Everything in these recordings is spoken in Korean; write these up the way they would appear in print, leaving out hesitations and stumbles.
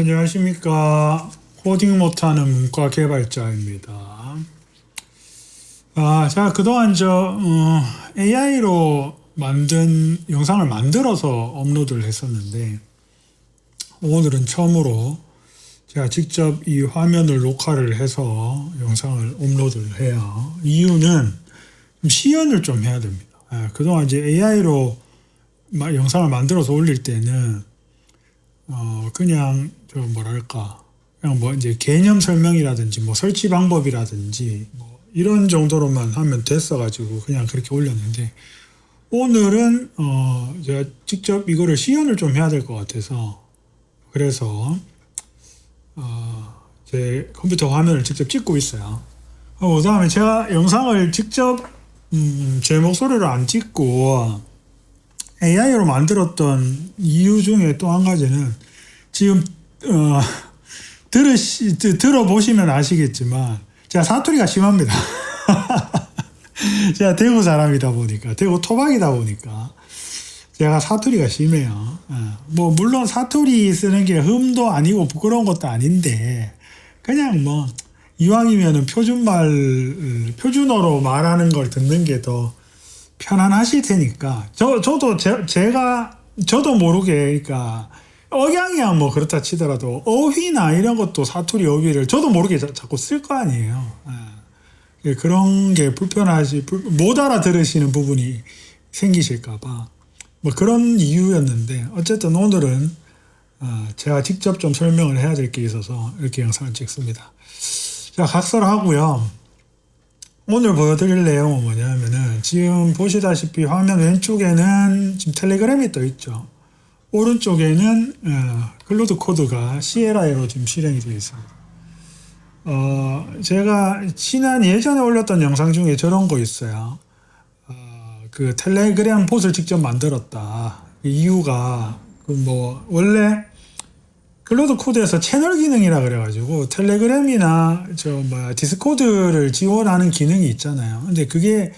안녕하십니까. 코딩 못하는 문과 개발자입니다. 제가 그동안 AI로 만든 영상을 만들어서 업로드를 했었는데, 오늘은 처음으로 제가 직접 이 화면을 녹화를 해서 영상을 업로드를 해요. 이유는 시연을 좀 해야 됩니다. 그동안 이제 AI로 영상을 만들어서 올릴 때는 그냥 그냥 뭐 이제 개념 설명이라든지 뭐 설치 방법이라든지 뭐 이런 정도로만 하면 됐어가지고 그냥 그렇게 올렸는데, 오늘은 제가 직접 이거를 시연을 좀 해야 될 것 같아서, 그래서 제 컴퓨터 화면을 직접 찍고 있어요. 그 다음에 제가 영상을 직접 제 목소리로 안 찍고 AI로 만들었던 이유 중에 또 한 가지는, 지금 들어보시면 아시겠지만 제가 사투리가 심합니다. 제가 대구 사람이다 보니까, 대구 토박이다 보니까 제가 사투리가 심해요. 뭐 물론 사투리 쓰는 게 흠도 아니고 부끄러운 것도 아닌데, 그냥 뭐 이왕이면은 표준어로 말하는 걸 듣는 게 더 편안하실 테니까, 저도 모르게, 그러니까 억양이야 뭐 그렇다 치더라도 어휘나 이런 것도 사투리 어휘를 저도 모르게 자꾸 쓸 거 아니에요. 그런 게 못 알아들으시는 부분이 생기실까봐 뭐 그런 이유였는데, 어쨌든 오늘은 제가 직접 좀 설명을 해야 될 게 있어서 이렇게 영상을 찍습니다. 자, 각설하고요. 오늘 보여드릴 내용은 뭐냐면은, 지금 보시다시피 화면 왼쪽에는 지금 텔레그램이 떠 있죠. 오른쪽에는 클로드 코드가 CLI로 지금 실행이 되어 있습니다. 제가 예전에 올렸던 영상 중에 저런 거 있어요. 그 텔레그램 봇을 직접 만들었다. 이유가 원래 클로드 코드에서 채널 기능이라 그래가지고 텔레그램이나 디스코드를 지원하는 기능이 있잖아요. 근데 그게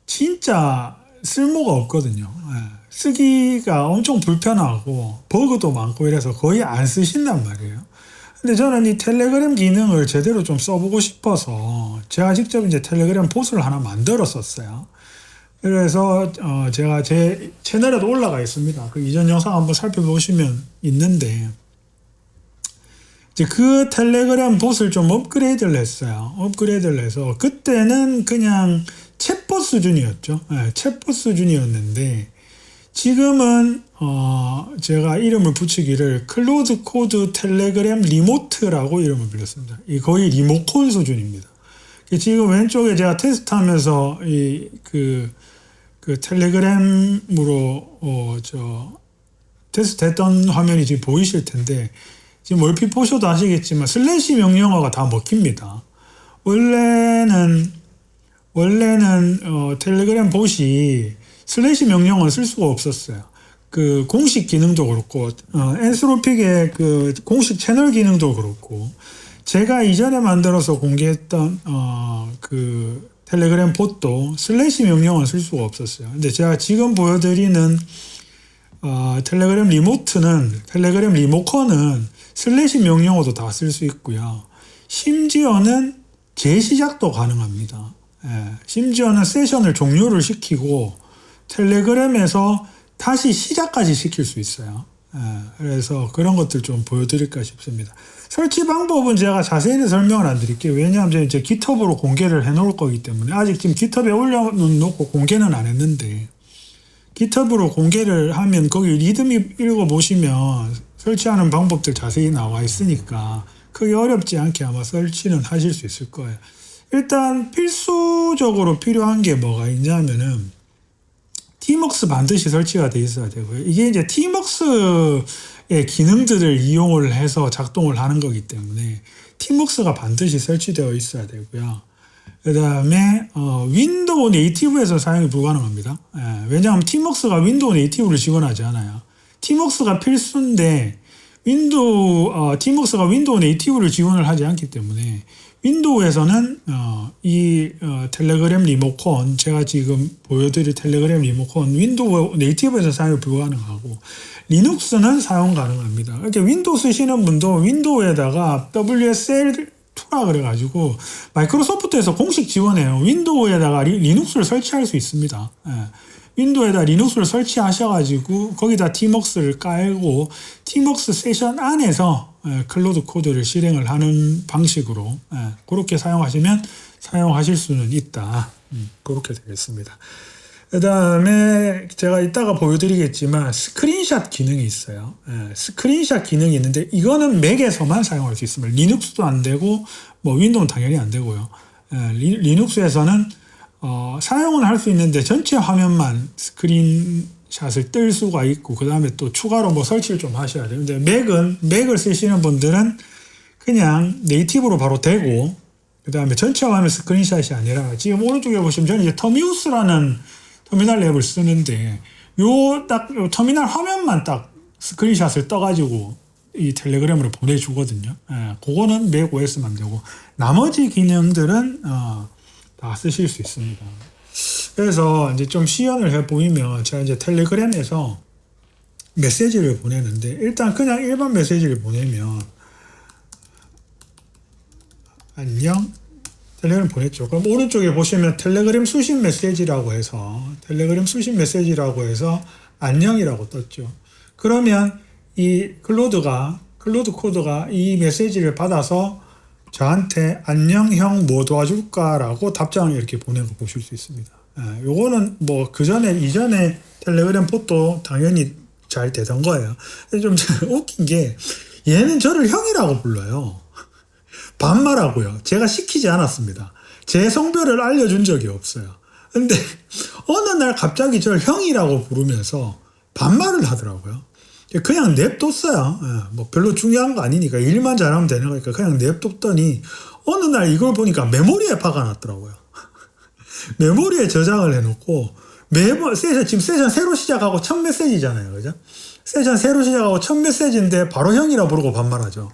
진짜 쓸모가 없거든요. 쓰기가 엄청 불편하고 버그도 많고 이래서 거의 안 쓰신단 말이에요. 근데 저는 이 텔레그램 기능을 제대로 좀 써보고 싶어서 제가 직접 이제 텔레그램 봇을 하나 만들었었어요. 그래서 제가 제 채널에도 올라가 있습니다. 그 이전 영상 한번 살펴보시면 있는데, 이제 그 텔레그램 봇을 좀 업그레이드를 했어요. 업그레이드를 해서 그때는 그냥 챗봇 수준이었죠. 챗봇 수준이었는데, 지금은 제가 이름을 붙이기를 클로드 코드 텔레그램 리모트라고 이름을 불렀습니다. 거의 리모컨 수준입니다. 지금 왼쪽에 제가 테스트하면서 그 텔레그램으로 테스트했던 화면이 지금 보이실 텐데, 지금 얼핏 보셔도 아시겠지만 슬래시 명령어가 다 먹힙니다. 원래는 텔레그램 봇이 슬래시 명령어는 쓸 수가 없었어요. 그 공식 기능도 그렇고, 엔스로픽의 그 공식 채널 기능도 그렇고, 제가 이전에 만들어서 공개했던 그 텔레그램 봇도 슬래시 명령어는 쓸 수가 없었어요. 근데 제가 지금 보여드리는 텔레그램 리모컨은 슬래시 명령어도 다 쓸 수 있고요. 심지어는 재시작도 가능합니다. 심지어는 세션을 종료를 시키고 텔레그램에서 다시 시작까지 시킬 수 있어요. 그래서 그런 것들 좀 보여드릴까 싶습니다. 설치 방법은 제가 자세히는 설명을 안 드릴게요. 왜냐하면 이제 GitHub으로 공개를 해 놓을 거기 때문에, 아직 지금 GitHub에 올려놓고 공개는 안 했는데, GitHub으로 공개를 하면 거기 리드미 읽어보시면 설치하는 방법들 자세히 나와 있으니까 크게 어렵지 않게 아마 설치는 하실 수 있을 거예요. 일단 필수적으로 필요한 게 뭐가 있냐면은, tmux 반드시 설치가 돼 있어야 되고요. 이게 이제 tmux의 기능들을 이용을 해서 작동을 하는 거기 때문에 tmux가 반드시 설치되어 있어야 되고요. 그 다음에 윈도우 네이티브에서 사용이 불가능합니다. 왜냐하면 tmux가 윈도우 네이티브를 지원하지 않아요. tmux가 필수인데 tmos가 윈도우 네이티브를 지원을 하지 않기 때문에 윈도우에서는 텔레그램 리모컨, 제가 지금 보여드릴 텔레그램 리모컨 윈도우 네이티브에서 사용이 불가능하고 리눅스는 사용 가능합니다. 이렇게 윈도우 쓰시는 분도 윈도우에다가 WSL2라 그래가지고 마이크로소프트에서 공식 지원해요. 윈도우에다가 리눅스를 설치할 수 있습니다. 예. 윈도우에다 리눅스를 설치하셔가지고 거기다 tmox를 깔고 tmox 세션 안에서 클로드 코드를 실행을 하는 방식으로 그렇게 사용하실 수는 있다. 그렇게 되겠습니다. 그 다음에 제가 이따가 보여드리겠지만 스크린샷 기능이 있어요. 스크린샷 기능이 있는데 이거는 맥에서만 사용할 수 있습니다. 리눅스도 안 되고 뭐 윈도우는 당연히 안 되고요. 리눅스에서는 사용은 할 수 있는데 전체 화면만 스크린샷을 뜰 수가 있고 그 다음에 또 추가로 뭐 설치를 좀 하셔야 돼요. 근데 맥을 쓰시는 분들은 그냥 네이티브로 바로 되고 그 다음에 전체 화면 스크린샷이 아니라 지금 오른쪽에 보시면 저는 이제 터미우스라는 터미널 앱을 쓰는데 요 터미널 화면만 딱 스크린샷을 떠가지고 이 텔레그램으로 보내주거든요. 그거는 맥 OS만 되고 나머지 기능들은 다 쓰실 수 있습니다. 그래서 이제 좀 시연을 해 보이면 제가 이제 텔레그램에서 메시지를 보내는데 일단 그냥 일반 메시지를 보내면 안녕 텔레그램 보냈죠. 그럼 오른쪽에 보시면 텔레그램 수신 메시지라고 해서 안녕이라고 떴죠. 그러면 이 클로드 코드가 이 메시지를 받아서 저한테 안녕 형 뭐 도와줄까 라고 답장을 이렇게 보낸 거 보실 수 있습니다. 요거는 뭐 이전에 텔레그램 봇도 당연히 잘 되던 거예요. 좀 웃긴 게 얘는 저를 형이라고 불러요. 반말하고요. 제가 시키지 않았습니다. 제 성별을 알려준 적이 없어요. 근데 어느 날 갑자기 저를 형이라고 부르면서 반말을 하더라고요. 그냥 냅뒀어요. 뭐 별로 중요한 거 아니니까 일만 잘하면 되는 거니까 그냥 냅뒀더니 어느 날 이걸 보니까 메모리에 박아놨더라고요. 메모리에 저장을 해놓고 매번 지금 세션 새로 시작하고 첫 메시지잖아요. 그죠? 세션 새로 시작하고 첫 메시지인데 바로 형이라 부르고 반말하죠.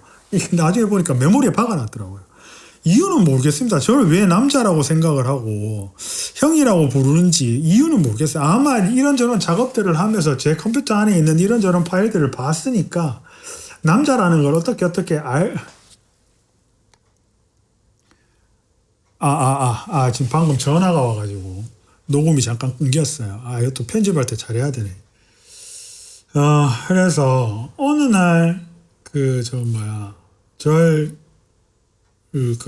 나중에 보니까 메모리에 박아놨더라고요. 이유는 모르겠습니다. 저를 왜 남자라고 생각을 하고 형이라고 부르는지 이유는 모르겠어요. 아마 이런저런 작업들을 하면서 제 컴퓨터 안에 있는 이런저런 파일들을 봤으니까 남자라는 걸 어떻게 지금 방금 전화가 와가지고 녹음이 잠깐 끊겼어요. 이것도 편집할 때 잘해야 되네. 그래서 어느 날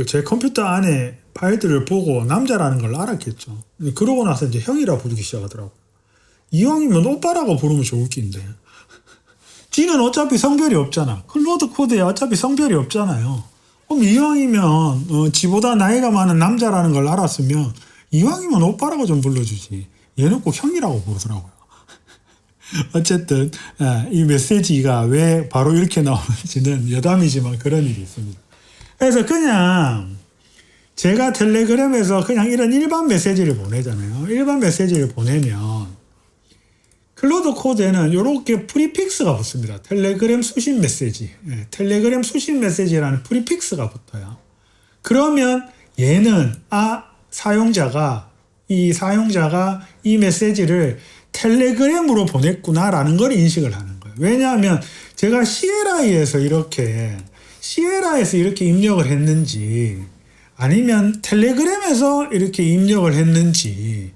제 컴퓨터 안에 파일들을 보고 남자라는 걸 알았겠죠. 그러고 나서 이제 형이라 부르기 시작하더라고요. 이왕이면 오빠라고 부르면 좋을 낀데. 지는 어차피 성별이 없잖아. 클로드 코드에 어차피 성별이 없잖아요. 그럼 이왕이면 지보다 나이가 많은 남자라는 걸 알았으면 이왕이면 오빠라고 좀 불러주지. 얘는 꼭 형이라고 부르더라고요. 어쨌든 이 메시지가 왜 바로 이렇게 나오는지는 여담이지만 그런 일이 있습니다. 그래서 그냥 제가 텔레그램에서 그냥 이런 일반 메시지를 보내잖아요. 일반 메시지를 보내면 클로드 코드에는 이렇게 프리픽스가 붙습니다. 텔레그램 수신 메시지. 텔레그램 수신 메시지라는 프리픽스가 붙어요. 그러면 얘는 사용자가 이 메시지를 텔레그램으로 보냈구나라는 걸 인식을 하는 거예요. 왜냐하면 제가 시에라에서 이렇게 입력을 했는지 아니면 텔레그램에서 이렇게 입력을 했는지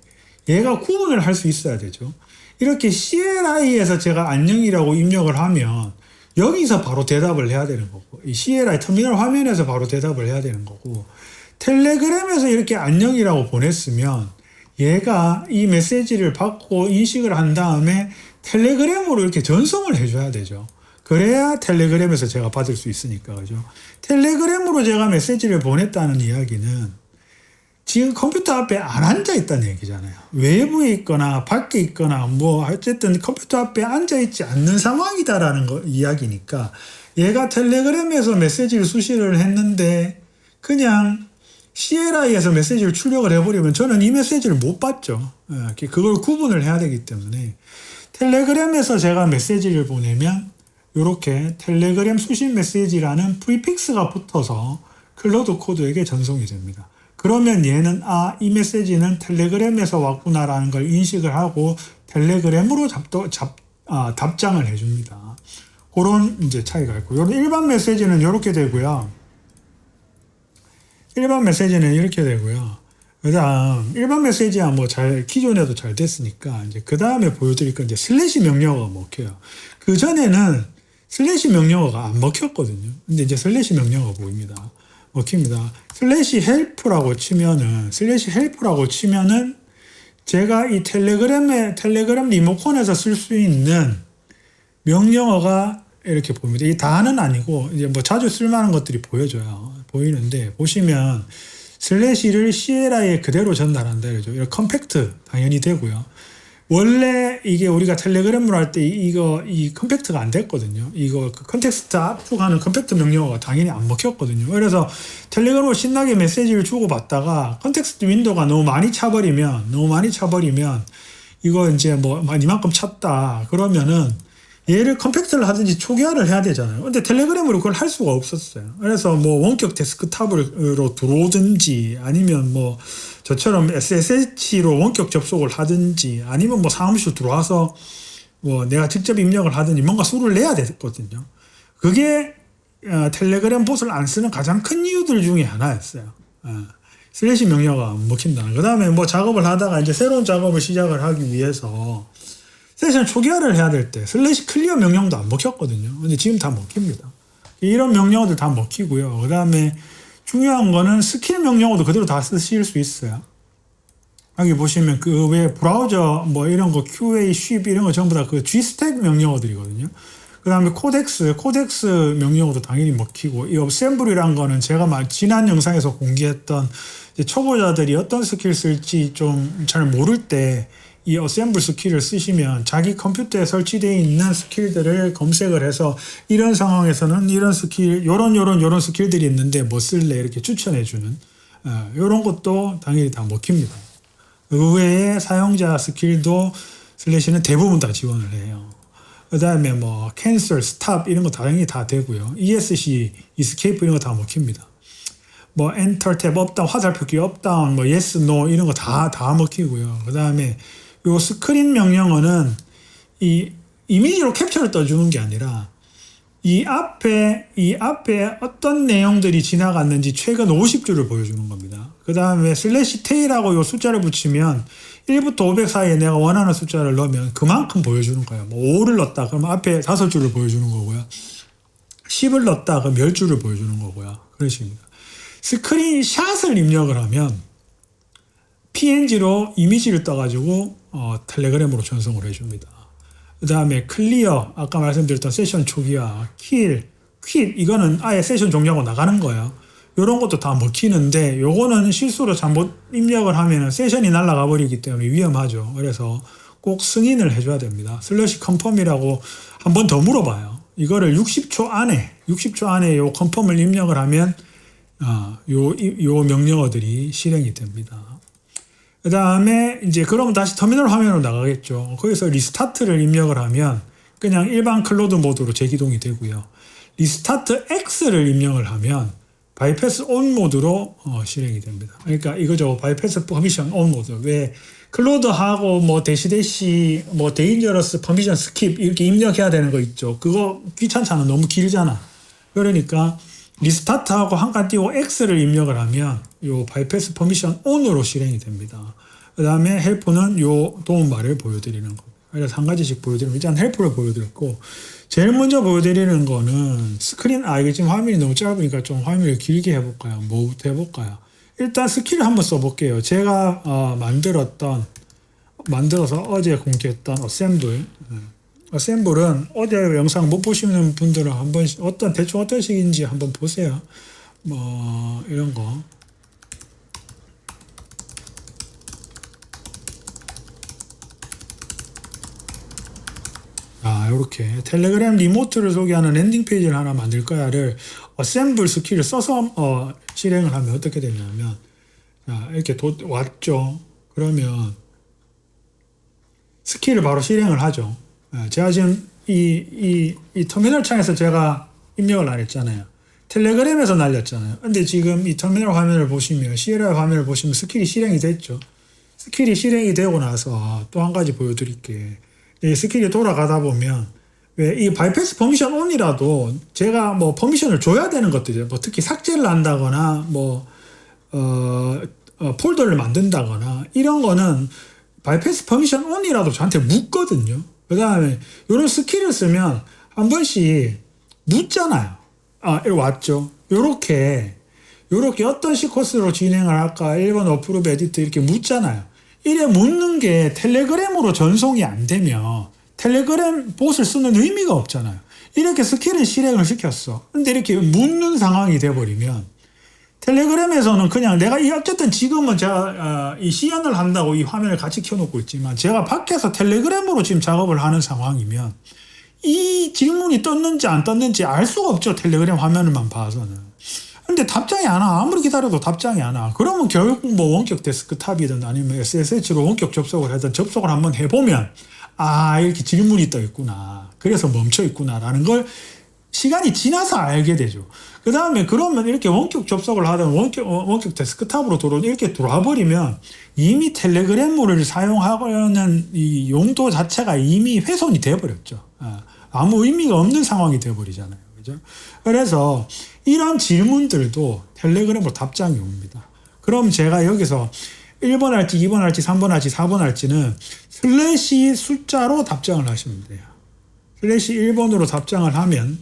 얘가 구분을 할 수 있어야 되죠. 이렇게 CLI에서 제가 안녕이라고 입력을 하면 여기서 바로 대답을 해야 되는 거고 이 CLI 터미널 화면에서 바로 대답을 해야 되는 거고 텔레그램에서 이렇게 안녕이라고 보냈으면 얘가 이 메시지를 받고 인식을 한 다음에 텔레그램으로 이렇게 전송을 해줘야 되죠. 그래야 텔레그램에서 제가 받을 수 있으니까, 그죠? 텔레그램으로 제가 메시지를 보냈다는 이야기는 지금 컴퓨터 앞에 안 앉아 있다는 얘기잖아요. 외부에 있거나 밖에 있거나 뭐 어쨌든 컴퓨터 앞에 앉아 있지 않는 상황이다라는 이야기니까 얘가 텔레그램에서 메시지를 수신을 했는데 그냥 CLI에서 메시지를 출력을 해버리면 저는 이 메시지를 못 받죠. 그걸 구분을 해야 되기 때문에 텔레그램에서 제가 메시지를 보내면 이렇게 텔레그램 수신 메시지라는 프리픽스가 붙어서 클로드 코드에게 전송이 됩니다. 그러면 얘는 이 메시지는 텔레그램에서 왔구나라는 걸 인식을 하고 텔레그램으로 답장을 해줍니다. 그런 이제 차이가 있고, 일반 메시지는 이렇게 되고요. 일반 메시지는 이렇게 되고요. 그다음 일반 메시지야 뭐 기존에도 잘 됐으니까 이제 그 다음에 보여드릴 건 이제 슬래시 명령어가 먹혀요. 그 전에는 슬래시 명령어가 안 먹혔거든요. 근데 이제 슬래시 명령어가 보입니다. 먹힙니다. 슬래시 헬프라고 치면은 제가 이 텔레그램 리모컨에서 쓸 수 있는 명령어가 이렇게 보입니다. 이 다는 아니고 이제 뭐 자주 쓸만한 것들이 보이는데 보시면 슬래시를 CLI에 그대로 전달한다 이러죠. 이런 컴팩트 당연히 되고요. 원래 이게 우리가 텔레그램으로 할 때 이 컴팩트가 안 됐거든요. 그 컨텍스트 압축하는 컴팩트 명령어가 당연히 안 먹혔거든요. 그래서 텔레그램으로 신나게 메시지를 주고받다가 컨텍스트 윈도우가 너무 많이 차버리면 이거 이제 뭐 이만큼 찼다 그러면은 얘를 컴팩트를 하든지 초기화를 해야 되잖아요. 근데 텔레그램으로 그걸 할 수가 없었어요. 그래서 뭐 원격 데스크탑으로 들어오든지 아니면 뭐 저처럼 SSH로 원격 접속을 하든지 아니면 뭐 사무실 들어와서 뭐 내가 직접 입력을 하든지 뭔가 수를 내야 됐거든요. 그게 텔레그램 봇을 안 쓰는 가장 큰 이유들 중에 하나였어요. 슬래시 명령어가 안 먹힌다는. 그 다음에 뭐 작업을 하다가 이제 새로운 작업을 시작을 하기 위해서 세션 초기화를 해야 될 때 슬래시 클리어 명령도 안 먹혔거든요. 근데 지금 다 먹힙니다. 이런 명령어들 다 먹히고요. 그 다음에 중요한 거는 스킬 명령어도 그대로 다 쓰실 수 있어요. 여기 보시면 그 외 브라우저 뭐 이런 거 QA, ship 이런 거 전부 다 그 G스택 명령어들이거든요. 그 다음에 코덱스 명령어도 당연히 먹히고, 이 어셈블이란 거는 제가 지난 영상에서 공개했던 초보자들이 어떤 스킬 쓸지 좀 잘 모를 때 이 어셈블 스킬을 쓰시면 자기 컴퓨터에 설치되어 있는 스킬들을 검색을 해서 이런 상황에서는 이런 스킬, 요런 스킬들이 있는데 뭐 쓸래 이렇게 추천해주는 요런 것도 당연히 다 먹힙니다. 그 외에 사용자 스킬도 슬래시는 대부분 다 지원을 해요. 그 다음에 뭐 캔슬, 스탑 이런 거 당연히 다 되고요. ESC, 이스케이프 이런 거 다 먹힙니다. 뭐 엔터 탭, 업다운, 화살표기 업다운, 뭐 예스, 노 이런 거 다 먹히고요. 그 다음에 요 스크린 명령어는 이 이미지로 캡처를 떠주는 게 아니라 이 앞에 어떤 내용들이 지나갔는지 최근 50줄을 보여주는 겁니다. 그 다음에 슬래시 테일하고 요 숫자를 붙이면 1부터 500 사이에 내가 원하는 숫자를 넣으면 그만큼 보여주는 거예요. 뭐 5를 넣었다 그러면 앞에 5줄을 보여주는 거고요. 10을 넣었다 그럼 10줄을 보여주는 거고요. 그런 식입니다. 스크린샷을 입력을 하면 PNG로 이미지를 떠가지고 텔레그램으로 전송을 해줍니다. 그 다음에 클리어, 아까 말씀드렸던 세션 초기화, 킬, 퀴트 이거는 아예 세션 종료하고 나가는 거예요. 이런 것도 다 먹히는데 요거는 실수로 잘못 입력을 하면 세션이 날아가 버리기 때문에 위험하죠. 그래서 꼭 승인을 해줘야 됩니다. 슬래시 컨펌이라고 한 번 더 물어봐요. 이거를 60초 안에 요 컨펌을 입력을 하면 요 명령어들이 실행이 됩니다. 그 다음에 이제 그러면 다시 터미널 화면으로 나가겠죠. 거기서 리스타트를 입력을 하면 그냥 일반 클로드 모드로 재기동이 되고요. 리스타트 X를 입력을 하면 바이패스 온 모드로 실행이 됩니다. 그러니까 이거죠. 바이패스 퍼미션 온 모드. 왜 클로드하고 뭐 대시 뭐 데인저러스 퍼미션 스킵 이렇게 입력해야 되는 거 있죠. 그거 귀찮잖아. 너무 길잖아. 그러니까 리스타트하고 한 칸 띄고 X를 입력을 하면 요 바이패스 퍼미션 온으로 실행이 됩니다. 그 다음에 헬프는 요 도움말을 보여드리는 겁니다. 그래서 한 가지씩 보여드리면 일단 헬프를 보여드렸고, 제일 먼저 보여드리는 거는 스크린, 이게 지금 화면이 너무 짧으니까 좀 화면을 길게 해볼까요? 뭐부터 해볼까요? 일단 스킬을 한번 써볼게요. 제가 만들어서 어제 공개했던 어셈블. 어셈블은 어제 영상 못 보시는 분들은 한번 대충 어떤 식인지 한번 보세요. 뭐 이런 거. 이렇게 텔레그램 리모트를 소개하는 랜딩 페이지를 하나 만들 거야를 어셈블 스킬을 써서 실행을 하면 어떻게 되냐면, 이렇게 왔죠. 그러면 스킬을 바로 실행을 하죠. 제가 지금 이 터미널 창에서 제가 입력을 안 했잖아요. 텔레그램에서 날렸잖아요. 근데 지금 이 터미널 화면을 보시면, CLI 화면을 보시면 스킬이 실행이 됐죠. 스킬이 실행이 되고 나서 또 한 가지 보여드릴게. 이 스킬이 돌아가다 보면, 왜 이 바이패스 퍼미션 온이라도 제가 뭐 퍼미션을 줘야 되는 것들이죠. 뭐 특히 삭제를 한다거나, 뭐, 폴더를 만든다거나, 이런 거는 바이패스 퍼미션 온이라도 저한테 묻거든요. 그 다음에 이런 스킬을 쓰면 한 번씩 묻잖아요. 왔죠. 요렇게 어떤 시퀀스로 진행을 할까? 1번 어프로브 에디트 이렇게 묻잖아요. 이래 묻는 게 텔레그램으로 전송이 안 되면 텔레그램 봇을 쓰는 의미가 없잖아요. 이렇게 스킬을 실행을 시켰어. 근데 이렇게 묻는 상황이 돼버리면 텔레그램에서는 그냥 내가 어쨌든 지금은 제가 이 시연을 한다고 이 화면을 같이 켜놓고 있지만 제가 밖에서 텔레그램으로 지금 작업을 하는 상황이면 이 질문이 떴는지 안 떴는지 알 수가 없죠. 텔레그램 화면을만 봐서는. 근데 답장이 안 와. 아무리 기다려도 답장이 안 와. 그러면 결국 뭐 원격 데스크탑이든 아니면 SSH로 원격 접속을 하든 접속을 한번 해보면 이렇게 질문이 떠 있구나. 그래서 멈춰 있구나라는 걸 시간이 지나서 알게 되죠. 그 다음에 그러면 이렇게 원격 접속을 하든 원격 데스크탑으로 이렇게 들어와 버리면 이미 텔레그램을 사용하는 이 용도 자체가 이미 훼손이 돼버렸죠. 아무 의미가 없는 상황이 돼버리잖아요. 그죠? 그래서 이런 질문들도 텔레그램으로 답장이 옵니다. 그럼 제가 여기서 1번 할지, 2번 할지, 3번 할지, 4번 할지는 슬래시 숫자로 답장을 하시면 돼요. 슬래시 1번으로 답장을 하면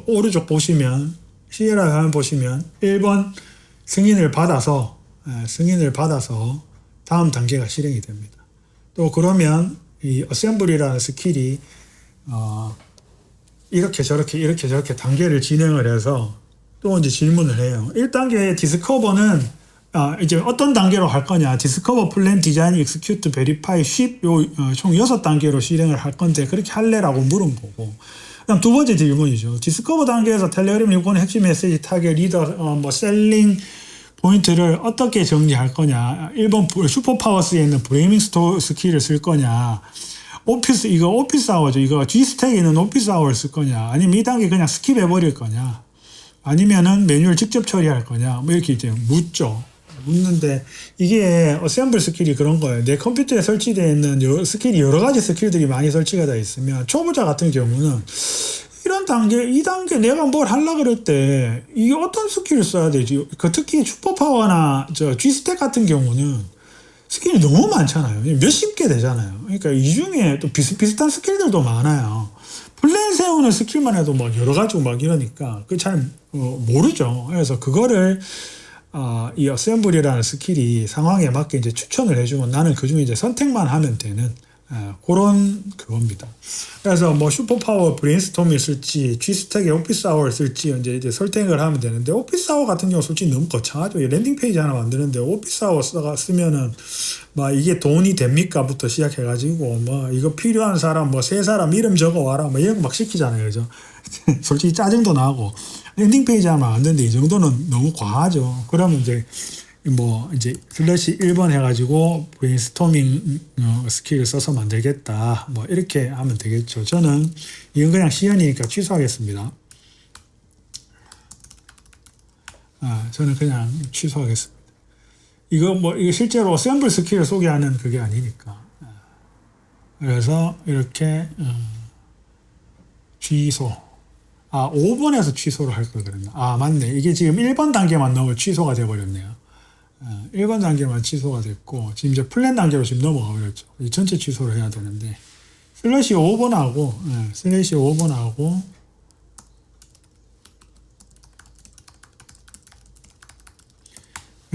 오른쪽 보시면 CLI 화면 보시면 1번 승인을 받아서 다음 단계가 실행이 됩니다. 또 그러면 이 어셈블리라는 스킬이 이렇게 저렇게 단계를 진행을 해서 또 이제 질문을 해요. 1단계 디스커버는 이제 어떤 단계로 할 거냐. 디스커버, 플랜, 디자인, 익스큐트, 베리파이, 쉽 총 6단계로 실행을 할 건데 그렇게 할래라고 물은 거고. 그다음 두 번째 질문이죠. 디스커버 단계에서 텔레그램 요구는 핵심 메시지, 타겟, 리더, 셀링 포인트를 어떻게 정리할 거냐. 1번 슈퍼파워스에 있는 브레이밍 스킬을 쓸 거냐. 오피스 아워죠. 이거 G스택에 있는 오피스 아워를 쓸 거냐. 아니면 이 단계 그냥 스킵해버릴 거냐. 아니면은 매뉴얼 직접 처리할 거냐. 뭐 이렇게 이제 묻는데 이게 어셈블 스킬이 그런 거예요. 내 컴퓨터에 설치되어 있는 스킬이 여러 가지 스킬들이 많이 설치가 되어 있으면 초보자 같은 경우는 이런 단계, 이 단계 내가 뭘 하려고 그럴 때 이게 어떤 스킬을 써야 되지? 특히 슈퍼파워나 G스택 같은 경우는 스킬이 너무 많잖아요. 몇십 개 되잖아요. 그러니까 이 중에 또 비슷비슷한 스킬들도 많아요. 플랜 세우는 스킬만 해도 막 여러 가지고 막 이러니까 그 잘 모르죠. 그래서 그거를 이 어셈블리라는 스킬이 상황에 맞게 이제 추천을 해주면 나는 그 중에 이제 선택만 하면 되는 그런 그겁니다. 그래서 뭐 슈퍼파워 브레인스토밍을 쓸지 G스택에 오피스 아워를 쓸지 이제 설정을 하면 되는데 오피스 아워 같은 경우 솔직히 너무 거창하죠. 랜딩 페이지 하나 만드는데 오피스 아워 쓰면은 막 이게 돈이 됩니까부터 시작해가지고 뭐 이거 필요한 사람 뭐 세 사람 이름 적어 와라 뭐 이런 거 막 시키잖아요. 그죠? 솔직히 짜증도 나고 랜딩 페이지 하나 만드는데 이 정도는 너무 과하죠. 그러면 이제 슬래시 1번 해가지고 브레인스토밍 스킬을 써서 만들겠다. 뭐 이렇게 하면 되겠죠. 저는 이건 그냥 시연이니까 취소하겠습니다. 저는 그냥 취소하겠습니다. 이거 실제로 어셈블 스킬을 소개하는 그게 아니니까. 그래서 이렇게 취소. 5번에서 취소를 할 걸 그랬나? 맞네. 이게 지금 1번 단계만 넣으면 취소가 돼버렸네요. 1번 단계만 취소가 됐고 지금 이제 플랜 단계로 지금 넘어가 버렸죠. 이 전체 취소를 해야 되는데 슬래시 5번하고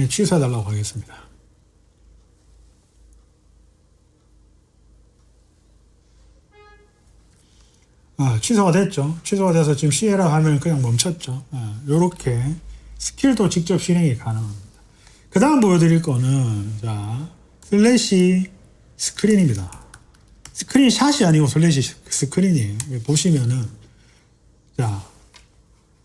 취소해달라고 하겠습니다. 취소가 됐죠. 취소가 돼서 지금 CLI 화면을 그냥 멈췄죠. 요렇게 스킬도 직접 실행이 가능합니다. 그 다음 보여드릴 거는 슬래시 스크린입니다. 스크린 샷이 아니고 슬래시 스크린이에요. 보시면은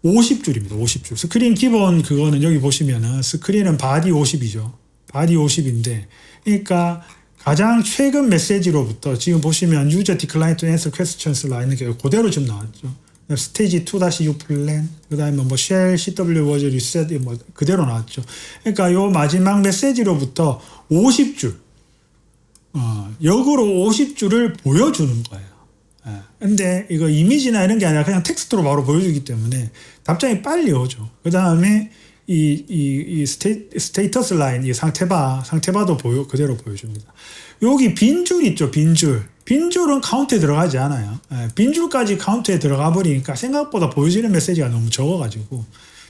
50줄입니다. 50줄. 스크린 기본 그거는 여기 보시면은 스크린은 바디 50이죠. 바디 50인데 그러니까 가장 최근 메시지로부터 지금 보시면 user decline to answer questions라 있는 게 그대로 지금 나왔죠. 스테이지 2-6 플랜, 그 다음에 뭐 shell CW was reset 뭐 그대로 나왔죠. 그러니까 요 마지막 메시지로부터 50줄, 역으로 50줄을 보여주는 거예요. 근데 이거 이미지나 이런 게 아니라 그냥 텍스트로 바로 보여주기 때문에 답장이 빨리 오죠. 그 다음에 이 스테이터스 라인, 이 상태바도 그대로 보여줍니다. 여기 빈줄 있죠, 빈줄. 빈줄은 카운트에 들어가지 않아요. 빈줄까지 카운트에 들어가 버리니까 생각보다 보여지는 메시지가 너무 적어가지고,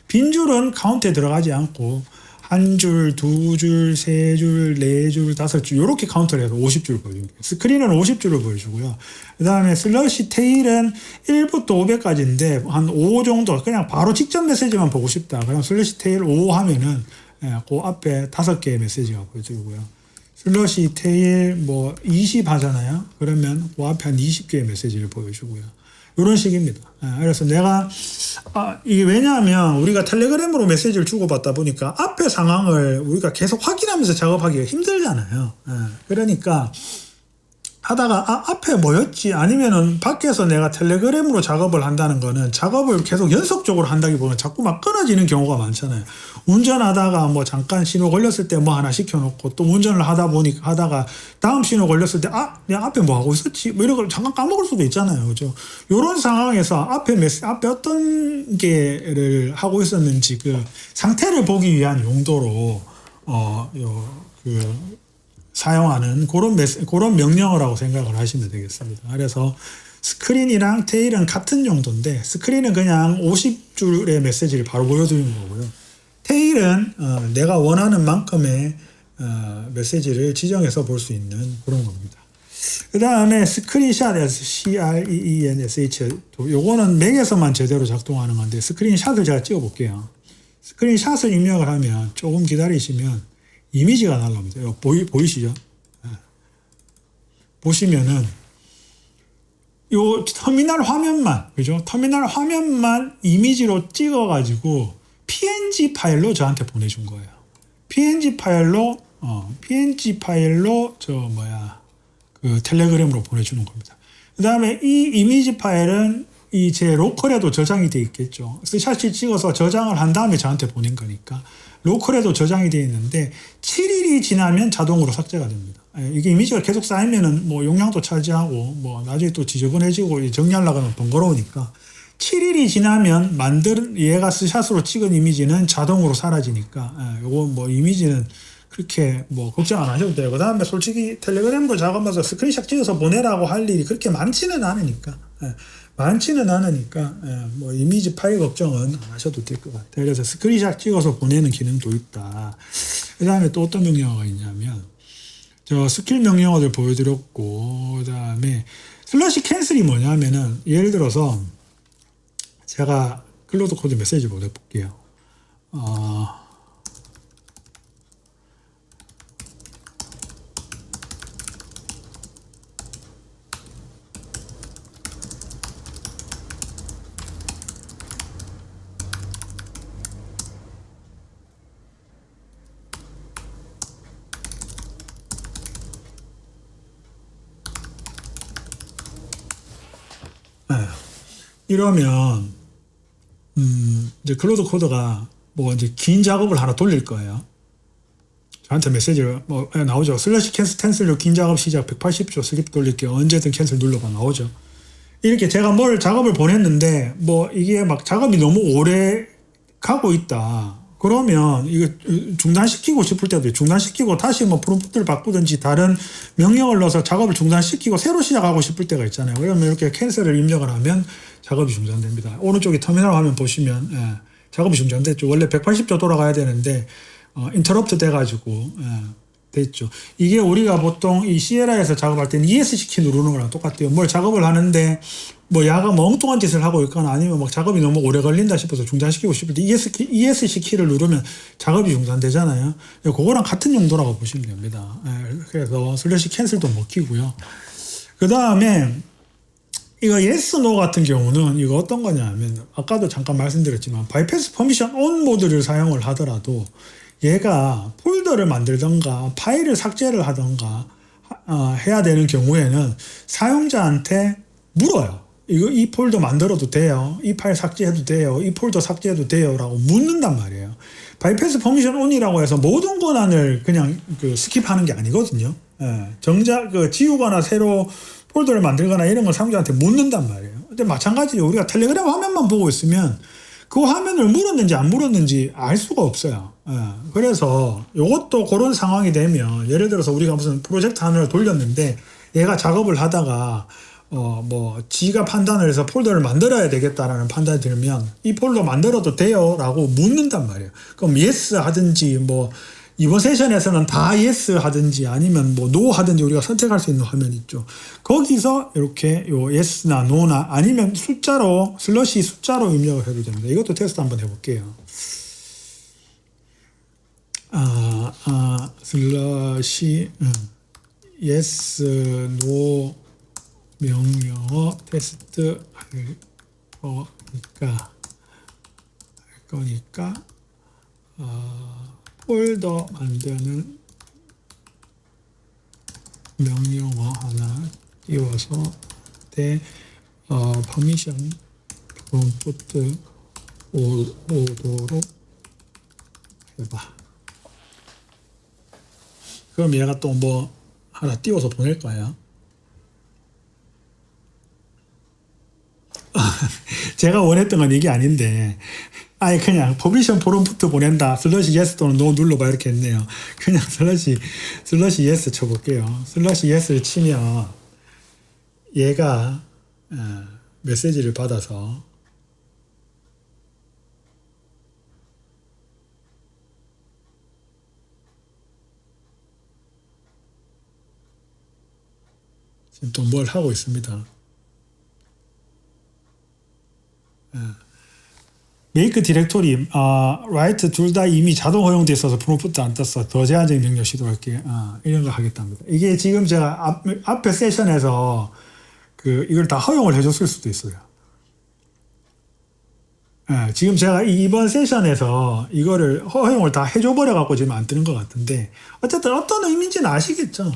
빈줄은 카운트에 들어가지 않고, 한 줄, 두 줄, 세 줄, 네 줄, 다섯 줄, 요렇게 카운트를 해서 50줄 보여줍니다. 스크린은 50줄을 보여주고요. 그 다음에 슬러시 테일은 1부터 500까지인데, 한 5 정도, 그냥 바로 직전 메시지만 보고 싶다. 그럼 슬러시 테일 5 하면은, 그 앞에 5개의 메시지가 보여주고요. 슬러시 테일 뭐 20 하잖아요. 그러면 그 앞에 한 20개의 메시지를 보여주고요. 이런 식입니다. 그래서 내가 이게 왜냐하면 우리가 텔레그램으로 메시지를 주고받다 보니까 앞에 상황을 우리가 계속 확인하면서 작업하기가 힘들잖아요. 그러니까 하다가 앞에 뭐였지? 아니면은 밖에서 내가 텔레그램으로 작업을 한다는 거는 작업을 계속 연속적으로 한다기보다는 자꾸 막 끊어지는 경우가 많잖아요. 운전하다가 뭐 잠깐 신호 걸렸을 때 뭐 하나 시켜놓고 또 운전을 하다가 다음 신호 걸렸을 때 내가 앞에 뭐 하고 있었지? 뭐 이런 걸 잠깐 까먹을 수도 있잖아요. 그죠? 요런 상황에서 앞에 어떤 게를 하고 있었는지 그 상태를 보기 위한 용도로 사용하는 그런 명령어라고 생각을 하시면 되겠습니다. 그래서 스크린이랑 테일은 같은 정도인데 스크린은 그냥 50줄의 메시지를 바로 보여드리는 거고요. 테일은 내가 원하는 만큼의 메시지를 지정해서 볼 수 있는 그런 겁니다. 그 다음에 스크린샷, CREENSH, 요거는 맥에서만 제대로 작동하는 건데 스크린샷을 제가 찍어 볼게요. 스크린샷을 입력을 하면 조금 기다리시면 이미지가 날라옵니다. 보이시죠? 보시면은 요 터미널 화면만, 그죠? 터미널 화면만 이미지로 찍어가지고 PNG 파일로 저한테 보내준 거예요. PNG 파일로 그 텔레그램으로 보내주는 겁니다. 그 다음에 이 이미지 파일은 제 로컬에도 저장이 돼 있겠죠. 스샷을 찍어서 저장을 한 다음에 저한테 보낸 거니까 로컬에도 저장이 되어 있는데 7일이 지나면 자동으로 삭제가 됩니다. 이게 이미지가 계속 쌓이면은 뭐 용량도 차지하고 뭐 나중에 또 지저분해지고 정리하려고 하면 번거로우니까 7일이 지나면 얘가 스샷으로 찍은 이미지는 자동으로 사라지니까 요거 뭐 이미지는 그렇게 뭐 걱정 안 하셔도 돼요. 그 다음에 솔직히 텔레그램으로 작업해서 스크린샷 찍어서 보내라고 할 일이 그렇게 많지는 않으니까 뭐 이미지 파일 걱정은 안 하셔도 될 것 같아요. 그래서 스크린샷 찍어서 보내는 기능도 있다. 그 다음에 또 어떤 명령어가 있냐면 저 스킬 명령어들 보여드렸고, 그 다음에 슬러시 캔슬이 뭐냐면은 예를 들어서 제가 클로드 코드 메시지 보내볼게요. 이러면 이제 클로드 코드가 뭐 이제 긴 작업을 하나 돌릴 거예요. 저한테 메시지를 나오죠. 슬래시 캔슬로 긴 작업 시작 180초 슬립 돌릴게요. 언제든 캔슬 눌러봐 나오죠. 이렇게 제가 작업을 보냈는데 뭐 이게 막 작업이 너무 오래 가고 있다. 그러면 이거 중단시키고 싶을 때도 중단시키고 다시 뭐 프롬프트를 바꾸든지 다른 명령을 넣어서 작업을 중단시키고 새로 시작하고 싶을 때가 있잖아요. 그러면 이렇게 캔슬을 입력을 하면 작업이 중단됩니다. 오른쪽에 터미널 화면 보시면 작업이 중단됐죠. 원래 180초 돌아가야 되는데 인터럽트 돼가지고 됐죠. 이게 우리가 보통 이 시에라에서 작업할 때는 ESC 키 누르는 거랑 똑같아요. 뭘 작업을 하는데 뭐 야가 멍뚱한 짓을 하고 있거나 아니면 막 작업이 너무 오래 걸린다 싶어서 중단시키고 싶을 때 ESC 키를 누르면 작업이 중단되잖아요. 그거랑 같은 용도라고 보시면 됩니다. 그래서 슬래시 캔슬도 먹히고요. 그 다음에 이거 yes, no 같은 경우는 이거 어떤 거냐면 아까도 잠깐 말씀드렸지만 바이패스 퍼미션 온 모드를 사용을 하더라도 얘가 폴더를 만들던가 파일을 삭제를 하던가 해야 되는 경우에는 사용자한테 물어요. 이 폴더 만들어도 돼요? 이 파일 삭제해도 돼요? 이 폴더 삭제해도 돼요? 라고 묻는단 말이에요. 바이패스 퍼미션 온이라고 해서 모든 권한을 그냥 스킵하는 게 아니거든요. 정작 지우거나 새로 폴더를 만들거나 이런 걸 사용자한테 묻는단 말이에요. 근데 마찬가지로 우리가 텔레그램 화면만 보고 있으면 그 화면을 물었는지 안 물었는지 알 수가 없어요. 그래서 이것도 그런 상황이 되면, 예를 들어서 우리가 무슨 프로젝트 하나를 돌렸는데 얘가 작업을 하다가 지가 판단을 해서 폴더를 만들어야 되겠다라는 판단이 들면 이 폴더 만들어도 돼요? 라고 묻는단 말이에요. 그럼 yes 하든지 이번 세션에서는 다 yes 하든지 아니면 no 하든지 우리가 선택할 수 있는 화면이 있죠. 거기서 이렇게 yes나 no나 아니면 숫자로 숫자로 입력을 해도 됩니다. 이것도 테스트 한번 해볼게요. yes, no 명령어 테스트 할 거니까 폴더 만드는 명령어 하나 띄워서 퍼미션 프롬프트 오도록 해봐. 그럼 얘가 또 하나 띄워서 보낼 거예요. 제가 원했던 건 이게 아닌데, 아예 그냥 퍼미션 프롬프트 보낸다 /yes 또는 no 눌러봐 이렇게 했네요. 그냥 /yes 쳐볼게요. /yes를 치면 얘가 메시지를 받아서 지금 또 뭘 하고 있습니다. 메이크 디렉토리, 라이트 둘 다 이미 자동 허용돼 있어서 프롬프트 안 떴어. 더 제한적인 명령 시도할게. 이런 거 하겠답니다. 이게 지금 제가 앞에 세션에서 이걸 다 허용을 해줬을 수도 있어요. 지금 제가 이번 세션에서 이거를 허용을 다 해줘버려 갖고 지금 안 뜨는 것 같은데, 어쨌든 어떤 의미인지는 아시겠죠.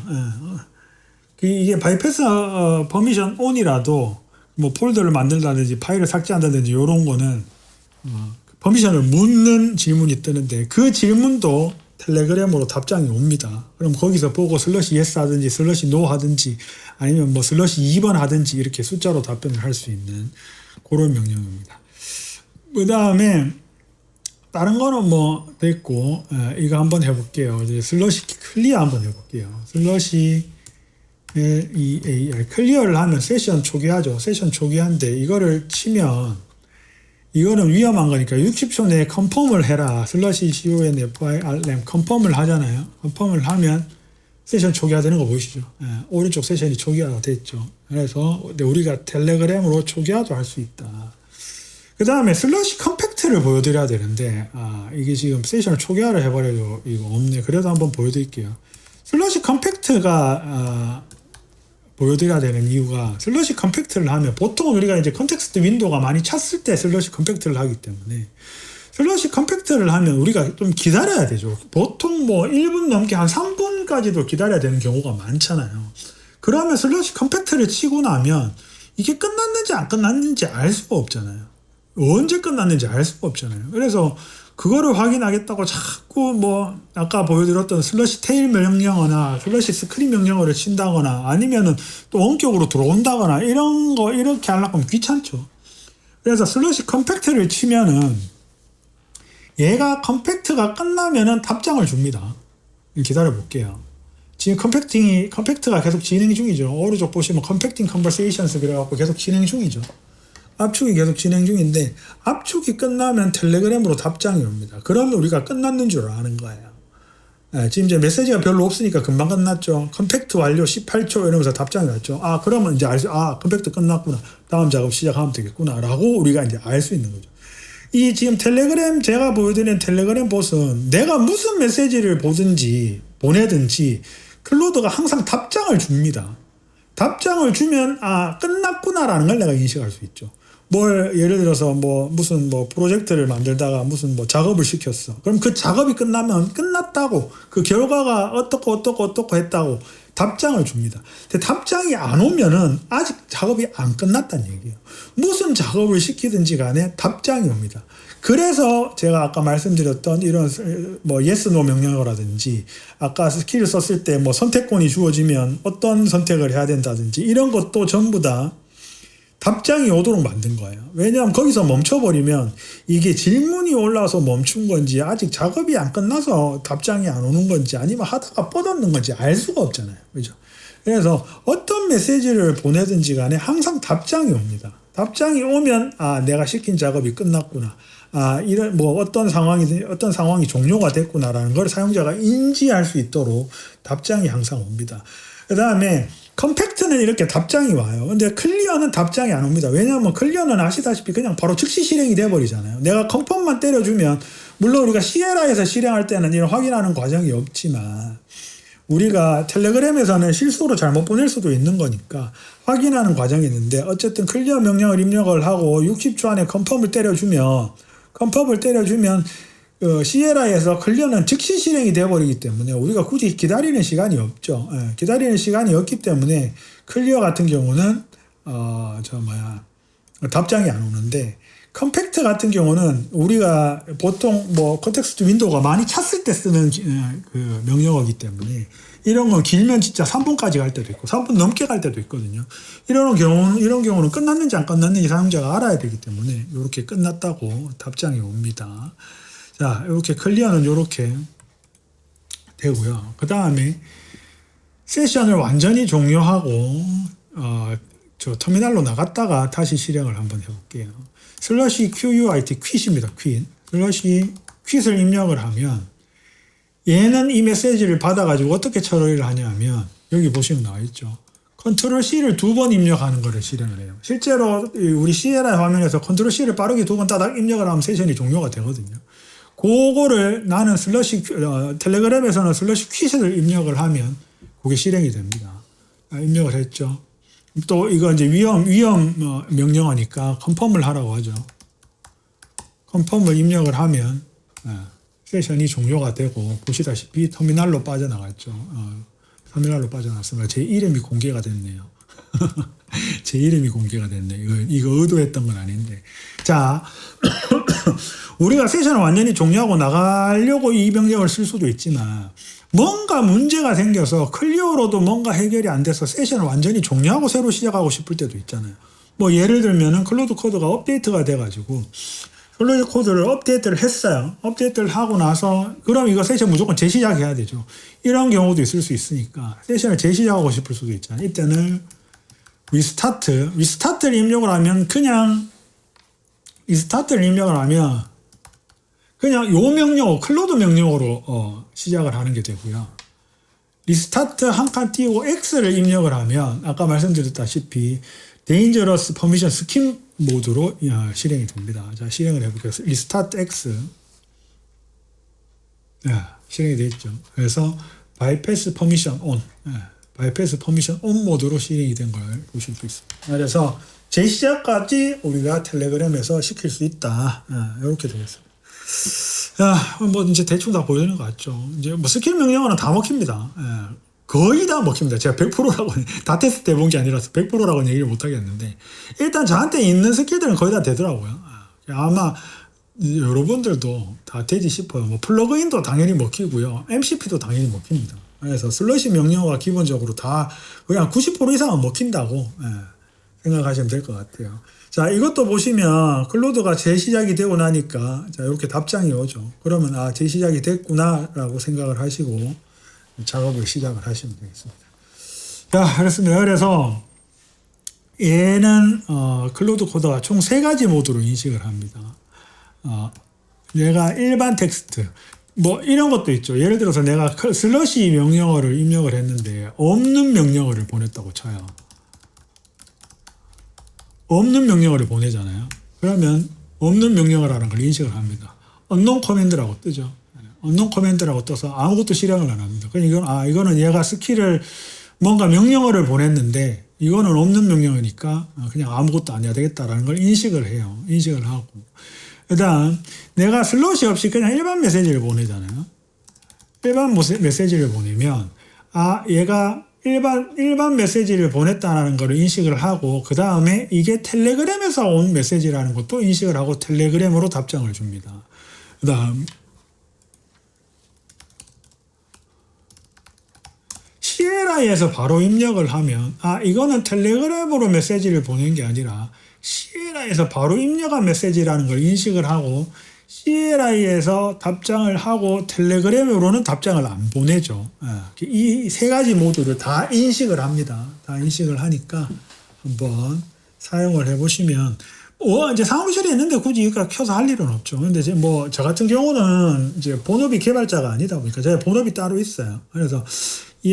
이게 바이패스 퍼미션 온이라도 폴더를 만든다든지 파일을 삭제한다든지 이런 거는 퍼미션을 묻는 질문이 뜨는데, 그 질문도 텔레그램으로 답장이 옵니다. 그럼 거기서 보고 /yes 하든지 /no 하든지 아니면 /2번 하든지 이렇게 숫자로 답변을 할 수 있는 그런 명령입니다. 그 다음에 다른 거는 됐고, 이거 한번 해볼게요. 이제 /클리어 한번 해볼게요. /clear 클리어를 하면 세션 초기화죠. 세션 초기화인데 이거를 치면 이거는 위험한 거니까 60초 내에 컨펌을 해라. /confirm 컨펌을 하잖아요. 컨펌을 하면 세션 초기화되는 거 보이시죠? 오른쪽 세션이 초기화가 됐죠. 그래서 우리가 텔레그램으로 초기화도 할 수 있다. 그 다음에 /컴팩트를 보여드려야 되는데, 이게 지금 세션을 초기화를 해버려도 이거 없네. 그래도 한번 보여드릴게요. /컴팩트가 보여드려야 되는 이유가, /컴팩트를 하면 보통은 우리가 이제 컨텍스트 윈도우가 많이 찼을 때 /컴팩트를 하기 때문에, /컴팩트를 하면 우리가 좀 기다려야 되죠. 보통 1분 넘게 한 3분까지도 기다려야 되는 경우가 많잖아요. 그러면 /컴팩트를 치고 나면 이게 끝났는지 안 끝났는지 알 수가 없잖아요. 언제 끝났는지 알 수가 없잖아요. 그래서 그거를 확인하겠다고 자꾸 아까 보여드렸던 /테일 명령어나 /스크린 명령어를 친다거나 아니면은 또 원격으로 들어온다거나 이런 거 이렇게 하려고 하면 귀찮죠. 그래서 /컴팩트를 치면은 얘가 컴팩트가 끝나면은 답장을 줍니다. 기다려 볼게요. 지금 컴팩트가 계속 진행 중이죠. 오른쪽 보시면 컴팩팅 컨버세이션스 그래갖고 계속 진행 중이죠. 압축이 계속 진행 중인데, 압축이 끝나면 텔레그램으로 답장이 옵니다. 그러면 우리가 끝났는 줄 아는 거예요. 지금 이제 메시지가 별로 없으니까 금방 끝났죠. 컴팩트 완료 18초 이러면서 답장이 왔죠. 그러면 이제 컴팩트 끝났구나. 다음 작업 시작하면 되겠구나. 라고 우리가 이제 알 수 있는 거죠. 이 지금 제가 보여드린 텔레그램 봇은 내가 무슨 메시지를 보내든지 클로드가 항상 답장을 줍니다. 답장을 주면 끝났구나라는 걸 내가 인식할 수 있죠. 예를 들어서 무슨 프로젝트를 만들다가 무슨 작업을 시켰어. 그럼 그 작업이 끝나면 끝났다고, 그 결과가 어떻고 했다고 답장을 줍니다. 근데 답장이 안 오면은 아직 작업이 안 끝났다는 얘기예요. 무슨 작업을 시키든지 간에 답장이 옵니다. 그래서 제가 아까 말씀드렸던 이런 뭐 yes, no 명령어라든지 아까 스킬을 썼을 때 뭐 선택권이 주어지면 어떤 선택을 해야 된다든지 이런 것도 전부 다 답장이 오도록 만든 거예요. 왜냐하면 거기서 멈춰버리면 이게 질문이 올라와서 멈춘 건지 아직 작업이 안 끝나서 답장이 안 오는 건지 아니면 하다가 뻗었는 건지 알 수가 없잖아요. 그죠? 그래서 어떤 메시지를 보내든지 간에 항상 답장이 옵니다. 답장이 오면 아 내가 시킨 작업이 끝났구나. 아 이런 뭐 어떤 상황이 종료가 됐구나라는 걸 사용자가 인지할 수 있도록 답장이 항상 옵니다. 그 다음에 컴팩트는 이렇게 답장이 와요. 근데 클리어는 답장이 안 옵니다. 왜냐하면 클리어는 아시다시피 그냥 바로 즉시 실행이 돼버리잖아요. 내가 컨펌만 때려주면 물론 우리가 시에라에서 실행할 때는 이런 확인하는 과정이 없지만 우리가 텔레그램에서는 실수로 잘못 보낼 수도 있는 거니까 확인하는 과정이 있는데 어쨌든 클리어 명령을 입력을 하고 60초 안에 컨펌을 때려주면 시에라에서 클리어는 즉시 실행이 되어버리기 때문에 우리가 굳이 기다리는 시간이 없죠. 기다리는 시간이 없기 때문에 클리어 같은 경우는 답장이 안 오는데 컴팩트 같은 경우는 우리가 보통 뭐 컨텍스트 윈도우가 많이 찼을 때 쓰는 그 명령어이기 때문에 이런 건 길면 진짜 3분까지 갈 때도 있고 3분 넘게 갈 때도 있거든요. 이런 경우는 끝났는지 안 끝났는지 사용자가 알아야 되기 때문에 이렇게 끝났다고 답장이 옵니다. 자, 이렇게 클리어는 이렇게 되고요. 그 다음에 세션을 완전히 종료하고 저 터미널로 나갔다가 다시 실행을 한번 해볼게요. /QUIT 퀴트입니다. 퀴트를 입력을 하면 얘는 이 메시지를 받아가지고 어떻게 처리를 하냐면 여기 보시면 나와있죠. 컨트롤 C를 2번 입력하는 거를 실행을 해요. 실제로 우리 시에라 화면에서 컨트롤 C를 빠르게 2번 따닥 입력을 하면 세션이 종료가 되거든요. 그거를 나는 텔레그램에서는 /퀴트를 입력을 하면 그게 실행이 됩니다. 입력을 했죠. 또 이거 이제 위험 명령어니까 컨펌을 하라고 하죠. 컨펌을 입력을 하면 세션이 종료가 되고 보시다시피 터미널로 빠져나갔죠. 터미널로 빠져나왔습니다. 제 이름이 공개가 됐네요. 제 이름이 공개가 됐네. 이거 의도했던 건 아닌데. 자, 우리가 세션을 완전히 종료하고 나가려고 이 명령을 쓸 수도 있지만 뭔가 문제가 생겨서 클리어로도 뭔가 해결이 안 돼서 세션을 완전히 종료하고 새로 시작하고 싶을 때도 있잖아요. 뭐 예를 들면은 클로드 코드가 업데이트가 돼가지고 클로드 코드를 업데이트를 했어요. 업데이트를 하고 나서 그럼 이거 세션 무조건 재시작해야 되죠. 이런 경우도 있을 수 있으니까 세션을 재시작하고 싶을 수도 있잖아요. 이때는 리스타트를 입력을 하면 그냥 요 명령어, 클로드 명령어로 시작을 하는 게 되고요. 리스타트 한 칸 띄우고 X를 입력을 하면 아까 말씀드렸다시피 Dangerous Permission Skip 모드로 실행이 됩니다. 자, 실행을 해볼게요. 리스타트 X 실행이 되어 있죠. 그래서 Bypass Permission On Bypass Permission On 모드로 실행이 된 걸 보실 수 있습니다. 그래서 재시작까지 우리가 텔레그램에서 시킬 수 있다. 이렇게 되겠습니다. 뭐 이제 대충 다 보여주는 것 같죠. 이제 뭐 스킬 명령어는 다 먹힙니다. 거의 다 먹힙니다. 제가 100%라고 다 테스트 해본 게 아니라서 100%라고는 얘기를 못 하겠는데 일단 저한테 있는 스킬들은 거의 다 되더라고요. 아마 여러분들도 다 되지 싶어요. 뭐 플러그인도 당연히 먹히고요. MCP도 당연히 먹힙니다. 그래서 슬러시 명령어가 기본적으로 다 거의 한 90% 이상은 먹힌다고 생각하시면 될 것 같아요. 자, 이것도 보시면 클로드가 재시작이 되고 나니까 자, 이렇게 답장이 오죠. 그러면 재시작이 됐구나라고 생각을 하시고 작업을 시작을 하시면 되겠습니다. 자, 그렇습니다. 그래서 얘는 클로드 코드가 총 3가지 모드로 인식을 합니다. 얘가 일반 텍스트 뭐 이런 것도 있죠. 예를 들어서 내가 슬러시 명령어를 입력을 했는데 없는 명령어를 보냈다고 쳐요. 없는 명령어를 보내잖아요. 그러면 없는 명령어라는 걸 인식을 합니다. unknown command라고 뜨죠. unknown command라고 떠서 아무것도 실행을 안 합니다. 그러니까 이거는 얘가 스킬을 뭔가 명령어를 보냈는데 이거는 없는 명령어니까 그냥 아무것도 안 해야 되겠다라는 걸 인식을 해요. 인식을 하고. 그 다음 내가 슬롯이 없이 그냥 일반 메시지를 보내잖아요. 일반 메시지를 보내면 얘가 일반 메시지를 보냈다는 것을 인식을 하고 그 다음에 이게 텔레그램에서 온 메시지라는 것도 인식을 하고 텔레그램으로 답장을 줍니다. 그 다음 CLI에서 바로 입력을 하면 이거는 텔레그램으로 메시지를 보낸 게 아니라 CLI에서 바로 입력한 메시지라는 걸 인식을 하고 CLI에서 답장을 하고 텔레그램으로는 답장을 안 보내죠. 이 세 가지 모두를 다 인식을 합니다. 다 인식을 하니까 한번 사용을 해보시면 이제 사무실에 있는데 굳이 이거 켜서 할 일은 없죠. 근데 이제 뭐 저 같은 경우는 이제 본업이 개발자가 아니다 보니까 제가 본업이 따로 있어요. 그래서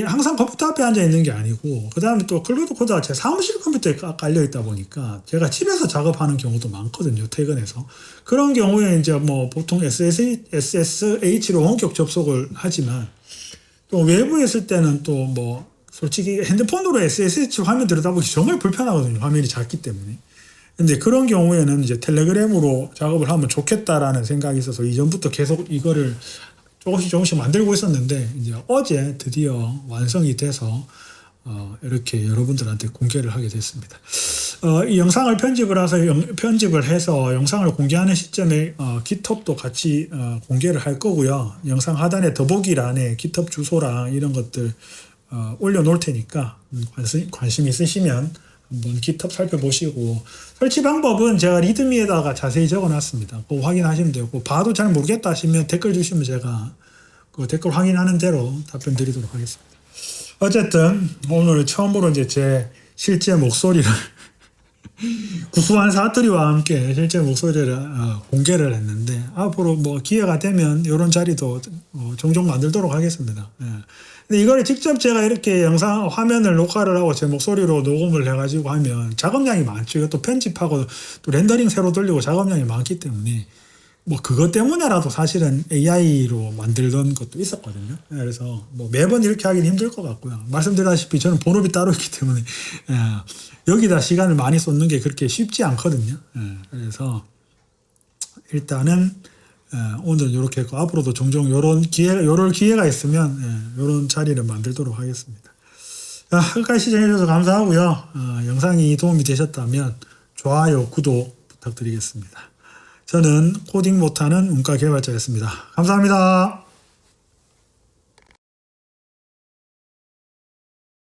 항상 컴퓨터 앞에 앉아 있는 게 아니고 그 다음에 또 클로드 코드가 제 사무실 컴퓨터에 깔려 있다 보니까 제가 집에서 작업하는 경우도 많거든요. 퇴근해서 그런 경우에 이제 뭐 보통 SSH로 원격 접속을 하지만 또 외부에 있을 때는 또 뭐 솔직히 핸드폰으로 SSH 화면 들여다보기 정말 불편하거든요. 화면이 작기 때문에. 근데 그런 경우에는 이제 텔레그램으로 작업을 하면 좋겠다라는 생각이 있어서 이전부터 계속 이거를 조금씩 만들고 있었는데 이제 어제 드디어 완성이 돼서 이렇게 여러분들한테 공개를 하게 됐습니다. 이 영상을 편집을 해서 영상을 공개하는 시점에 GitHub도 같이 공개를 할 거고요. 영상 하단에 더보기란에 GitHub 주소랑 이런 것들 올려놓을 테니까 관심 있으시면 한번 GitHub 살펴보시고 설치 방법은 제가 리드미에다가 자세히 적어놨습니다. 그거 확인하시면 되고 봐도 잘 모르겠다 하시면 댓글 주시면 제가 그 댓글 확인하는 대로 답변 드리도록 하겠습니다. 어쨌든 오늘 처음으로 이제 제 실제 목소리를 구수한 사투리와 함께 실제 목소리를 공개를 했는데 앞으로 뭐 기회가 되면 이런 자리도 종종 만들도록 하겠습니다. 근데 이거를 직접 제가 이렇게 영상 화면을 녹화를 하고 제 목소리로 녹음을 해가지고 하면 작업량이 많죠. 이것도 편집하고 또 렌더링 새로 돌리고 작업량이 많기 때문에 뭐 그것 때문에라도 사실은 AI로 만들던 것도 있었거든요. 그래서 뭐 매번 이렇게 하긴 힘들 것 같고요. 말씀드렸다시피 저는 본업이 따로 있기 때문에 여기다 시간을 많이 쏟는 게 그렇게 쉽지 않거든요. 그래서 일단은 오늘 이렇게 했고 앞으로도 종종 요럴 기회가 있으면 요런 자리를 만들도록 하겠습니다. 끝까지 시청해 주셔서 감사하고요. 영상이 도움이 되셨다면 좋아요, 구독 부탁드리겠습니다. 저는 코딩 못하는 문과 개발자였습니다. 감사합니다.